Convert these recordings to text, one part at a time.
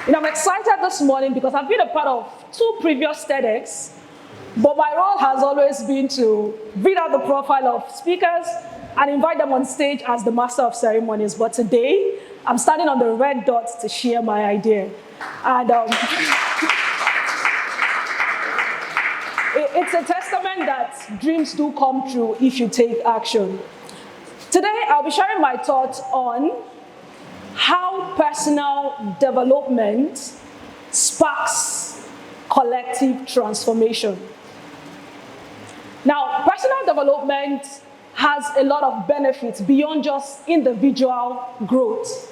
I'm excited this morning because I've been a part of 2 previous TEDx, but my role has always been to read out the profile of speakers and invite them on stage as the master of ceremonies. But today, I'm standing on the red dot to share my idea. And it's a testament that dreams do come true if you take action. Today, I'll be sharing my thoughts on how personal development sparks collective transformation. Now, personal development has a lot of benefits beyond just individual growth.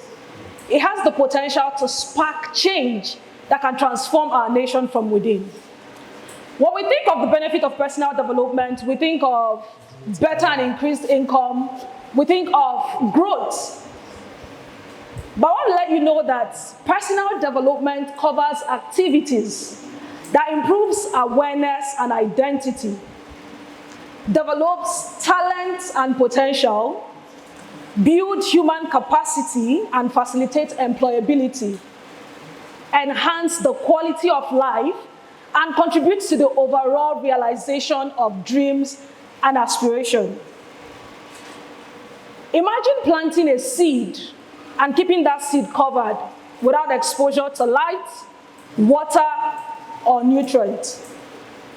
It has the potential to spark change that can transform our nation from within. When we think of the benefit of personal development, we think of better and increased income, we think of growth. But I want to let you know that personal development covers activities that improves awareness and identity, develops talent and potential, builds human capacity and facilitates employability, enhance the quality of life, and contributes to the overall realization of dreams and aspiration. Imagine planting a seed and keeping that seed covered without exposure to light, water, or nutrients.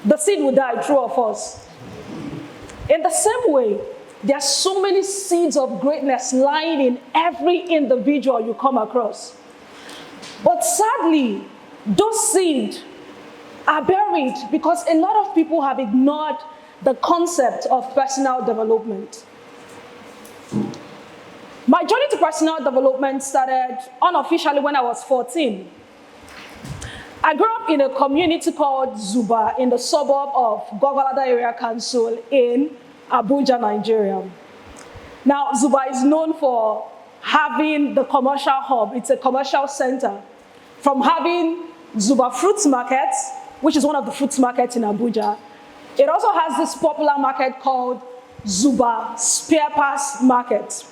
The seed will die, true or false? In the same way, there are so many seeds of greatness lying in every individual you come across. But sadly, those seeds are buried because a lot of people have ignored the concept of personal development. My journey to personal development started unofficially when I was 14. I grew up in a community called Zuba in the suburb of Gwagwalada Area Council in Abuja, Nigeria. Now, Zuba is known for having the commercial hub. It's a commercial center. From having Zuba Fruits Market, which is one of the fruits markets in Abuja. It also has this popular market called Zuba Spare Parts Market.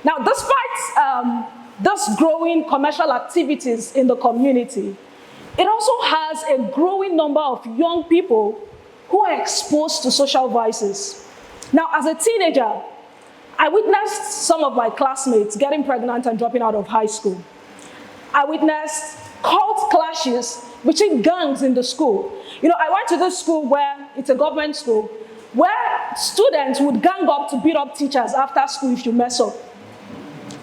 Now, despite those growing commercial activities in the community, it also has a growing number of young people who are exposed to social vices. Now, as a teenager, I witnessed some of my classmates getting pregnant and dropping out of high school. I witnessed cult clashes between gangs in the school. I went to this school where it's a government school, where students would gang up to beat up teachers after school if you mess up.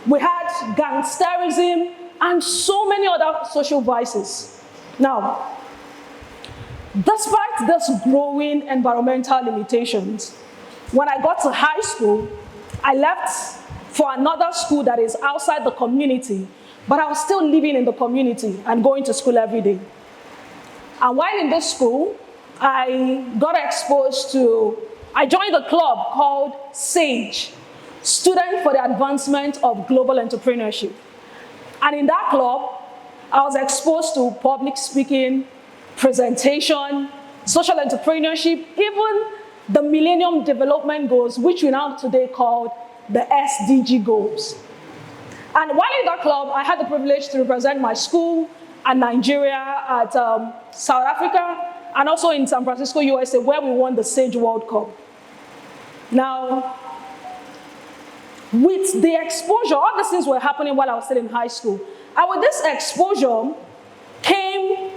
We had gangsterism and so many other social vices. Now, despite these growing environmental limitations, when I got to high school, I left for another school that is outside the community, but I was still living in the community and going to school every day. And while in this school, I joined a club called SAGE, Student for the Advancement of Global Entrepreneurship. And in that club, I was exposed to public speaking, presentation, social entrepreneurship, even the Millennium Development Goals, which we now today call the SDG goals. And while in that club, I had the privilege to represent my school and Nigeria at South Africa, and also in San Francisco, USA, where we won the SAGE World Cup. Now, with the exposure, all these things were happening while I was still in high school. And with this exposure came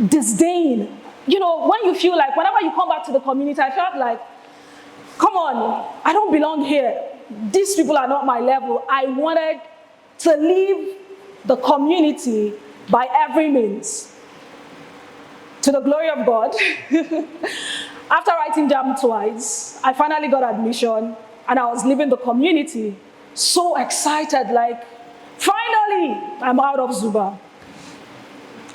disdain. When you feel like, whenever you come back to the community, I felt like, come on, I don't belong here. These people are not my level. I wanted to leave the community by every means. To the glory of God, after writing JAM twice, I finally got admission and I was leaving the community. So excited, like, finally, I'm out of Zuba.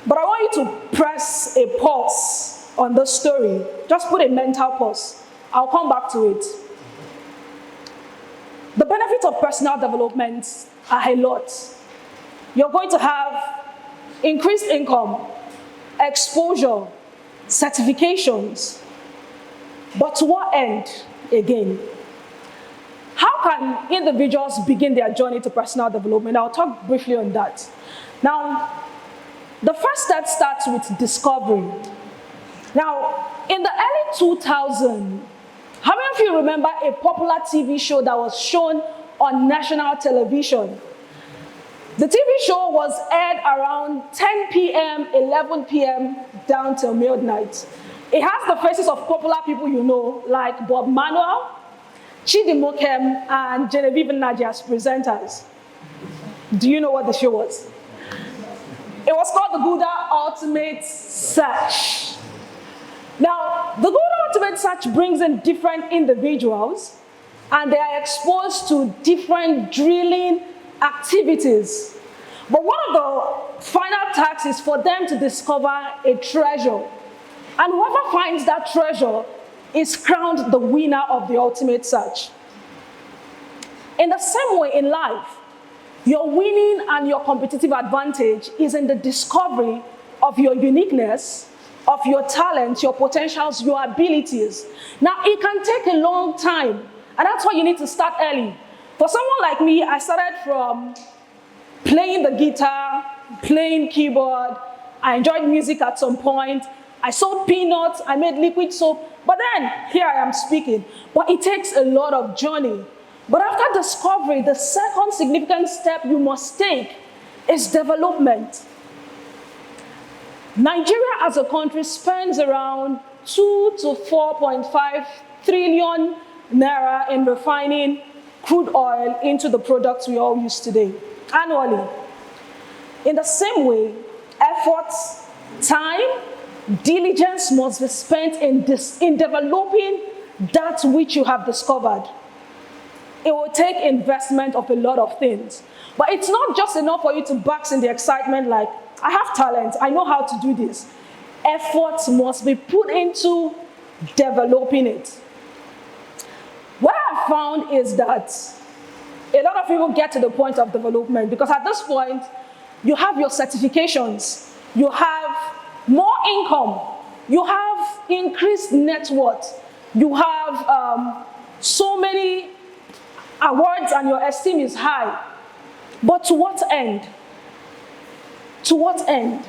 But I want you to press a pause on this story. Just put a mental pause. I'll come back to it. The benefits of personal development are a lot. You're going to have increased income, exposure, certifications. But to what end, again? How can individuals begin their journey to personal development? I'll talk briefly on that. Now, the first step starts with discovery. Now, in the early 2000s, how many of you remember a popular TV show that was shown on national television? The TV show was aired around 10 p.m., 11 p.m., down till midnight. It has the faces of popular people you know, like Bob Manuel, Chidi Mokem, and Genevieve Nnaji as presenters. Do you know what the show was? It was called the Gouda Ultimate Search. Now, the Gouda Ultimate Search brings in different individuals, and they are exposed to different drilling activities. But one of the final tasks is for them to discover a treasure. And whoever finds that treasure is crowned the winner of the ultimate search. In the same way in life, your winning and your competitive advantage is in the discovery of your uniqueness, of your talents, your potentials, your abilities. Now, it can take a long time, and that's why you need to start early. For someone like me, I started from playing the guitar, playing keyboard. I enjoyed music at some point. I sold peanuts, I made liquid soap, but then here I am speaking. But it takes a lot of journey. But after discovery, the second significant step you must take is development. Nigeria as a country spends around 2 to 4.5 trillion naira in refining crude oil into the products we all use today, annually. In the same way, efforts, time, diligence must be spent in developing that which you have discovered. It will take investment of a lot of things. But it's not just enough for you to bask in the excitement like, I have talent, I know how to do this. Efforts must be put into developing it. What I've found is that a lot of people get to the point of development because at this point, you have your certifications, you have more income, you have increased net worth, you have so many awards and your esteem is high. But to what end? To what end?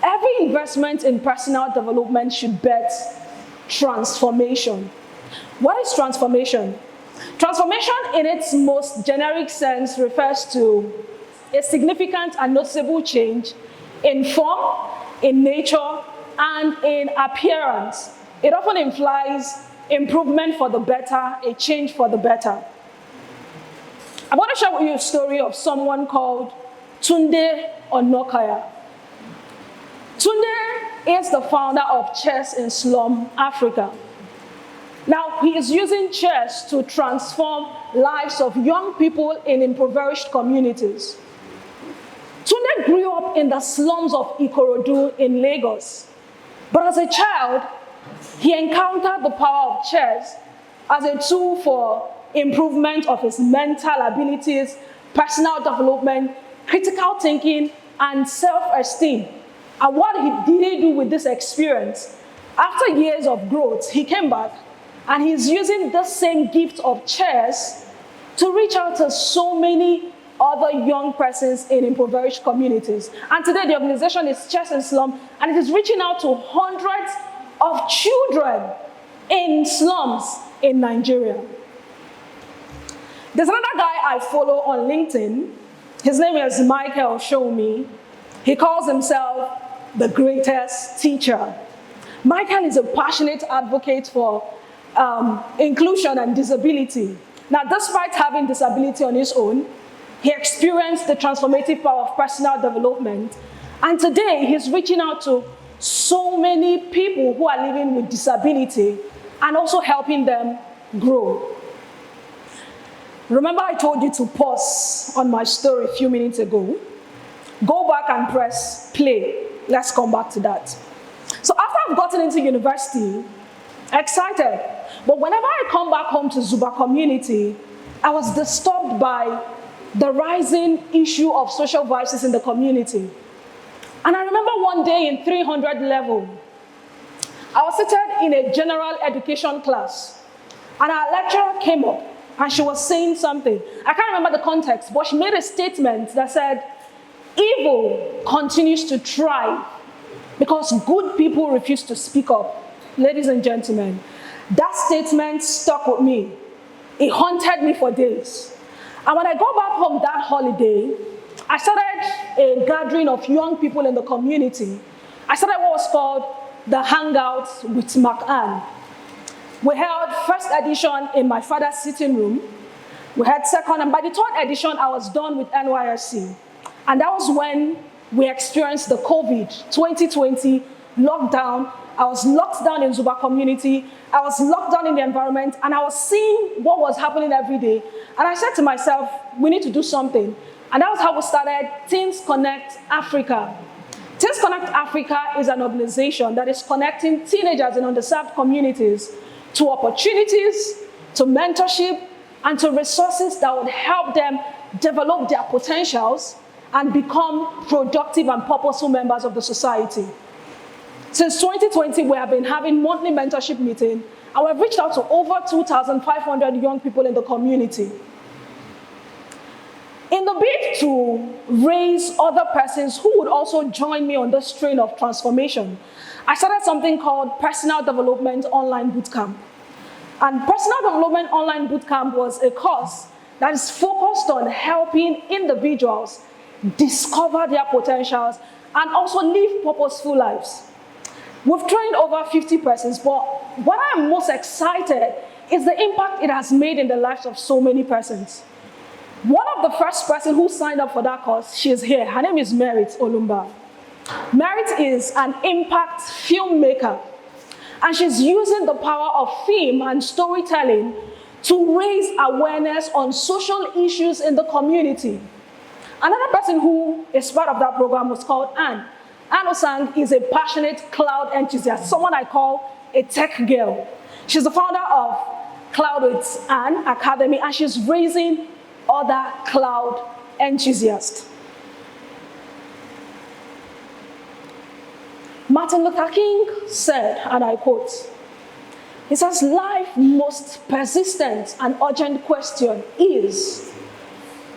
Every investment in personal development should bet transformation. What is transformation? Transformation in its most generic sense refers to a significant and noticeable change in form, in nature, and in appearance. It often implies improvement for the better, a change for the better. I want to share with you a story of someone called Tunde Onokaya. Tunde is the founder of Chess in Slum Africa. Now, he is using chess to transform lives of young people in impoverished communities. Tunde grew up in the slums of Ikorodu in Lagos. But as a child, he encountered the power of chess as a tool for improvement of his mental abilities, personal development, critical thinking, and self-esteem. And what did he do with this experience? After years of growth, he came back and he's using the same gift of chess to reach out to so many other young persons in impoverished communities. And today the organization is Chess in Slum, and it is reaching out to hundreds of children in slums in Nigeria. There's another guy I follow on LinkedIn. His name is Michael Show Me. He calls himself the greatest teacher. Michael is a passionate advocate for inclusion and disability. Now, despite having disability on his own, he experienced the transformative power of personal development. And today, he's reaching out to so many people who are living with disability and also helping them grow. Remember I told you to pause on my story a few minutes ago? Go back and press play. Let's come back to that. So after I've gotten into university, excited, but whenever I come back home to Zuba community, I was disturbed by the rising issue of social violence in the community. And I remember one day in 300 level, I was seated in a general education class, and our lecturer came up and she was saying something. I can't remember the context, but she made a statement that said, evil continues to thrive because good people refuse to speak up. Ladies and gentlemen, that statement stuck with me. It haunted me for days. And when I got back home that holiday, I started a gathering of young people in the community. I started what was called the Hangout with MacAnne. We held first edition in my father's sitting room. We had second, and by the third edition, I was done with NYSC. And that was when we experienced the COVID 2020 lockdown. I was locked down in Zuba community. I was locked down in the environment, and I was seeing what was happening every day. And I said to myself, we need to do something. And that was how we started Teens Connect Africa. Teens Connect Africa is an organization that is connecting teenagers in underserved communities to opportunities, to mentorship, and to resources that would help them develop their potentials and become productive and purposeful members of the society. Since 2020, we have been having monthly mentorship meetings, and we've reached out to over 2,500 young people in the community. In the bid to raise other persons who would also join me on this train of transformation, I started something called Personal Development Online Bootcamp. And Personal Development Online Bootcamp was a course that is focused on helping individuals discover their potentials and also live purposeful lives. We've trained over 50 persons, but what I'm most excited is the impact it has made in the lives of so many persons. One of the first person who signed up for that course, she's here. Her name is Merit Olumba. Merit is an impact filmmaker, and she's using the power of film and storytelling to raise awareness on social issues in the community. Another person who is part of that program was called Anne. Anne Osang is a passionate cloud enthusiast, someone I call a tech girl. She's the founder of Cloud with Anne Academy, and she's raising other cloud enthusiasts. Martin Luther King said, and I quote, he says, life's most persistent and urgent question is,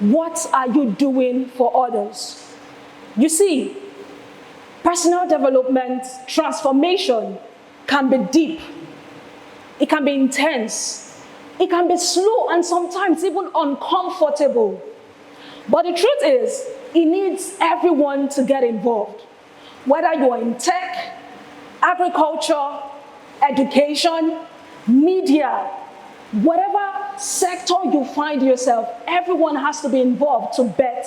what are you doing for others? You see, personal development, transformation can be deep, it can be intense, it can be slow and sometimes even uncomfortable. But the truth is, it needs everyone to get involved. Whether you are in tech, agriculture, education, media, whatever sector you find yourself, everyone has to be involved to bet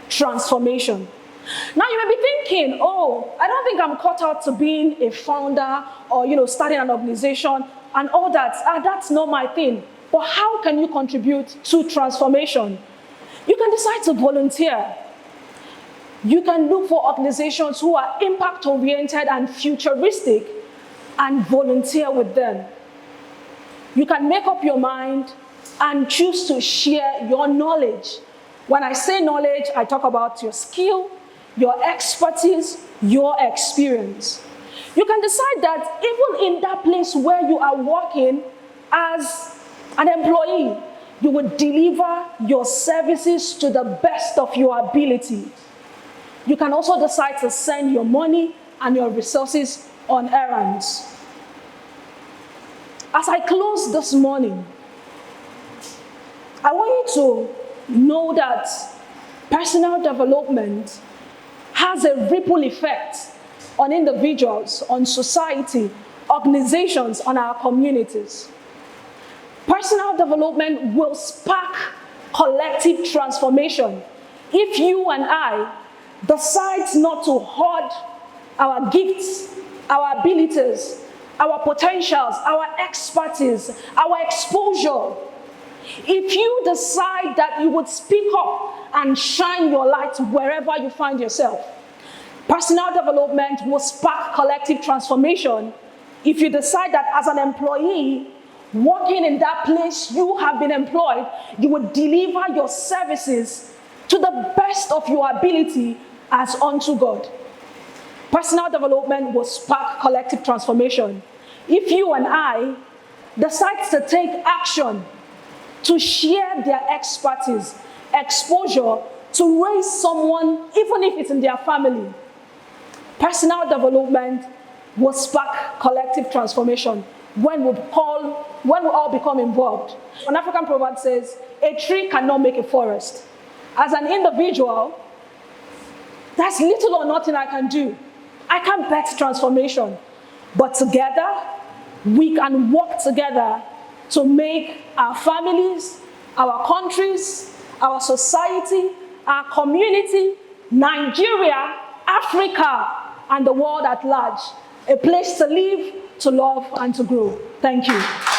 transformation. Now you may be thinking, oh, I don't think I'm cut out to being a founder or starting an organization and all that. That's not my thing. But how can you contribute to transformation? You can decide to volunteer. You can look for organizations who are impact-oriented and futuristic and volunteer with them. You can make up your mind and choose to share your knowledge. When I say knowledge, I talk about your skill, your expertise, your experience. You can decide that even in that place where you are working as an employee, you would deliver your services to the best of your ability. You can also decide to send your money and your resources on errands. As I close this morning, I want you to know that personal development has a ripple effect on individuals, on society, organizations, on our communities. Personal development will spark collective transformation if you and I decide not to hoard our gifts, our abilities, our potentials, our expertise, our exposure. If you decide that you would speak up and shine your light wherever you find yourself, personal development will spark collective transformation. If you decide that as an employee, working in that place you have been employed, you would deliver your services to the best of your ability as unto God. Personal development will spark collective transformation. If you and I decide to take action to share their expertise, exposure, to raise someone, even if it's in their family. Personal development will spark collective transformation when we all become involved. An African proverb says, a tree cannot make a forest. As an individual, there's little or nothing I can do. I can't bet transformation. But together, we can work together to make our families, our countries, our society, our community, Nigeria, Africa, and the world at large a place to live, to love, and to grow. Thank you.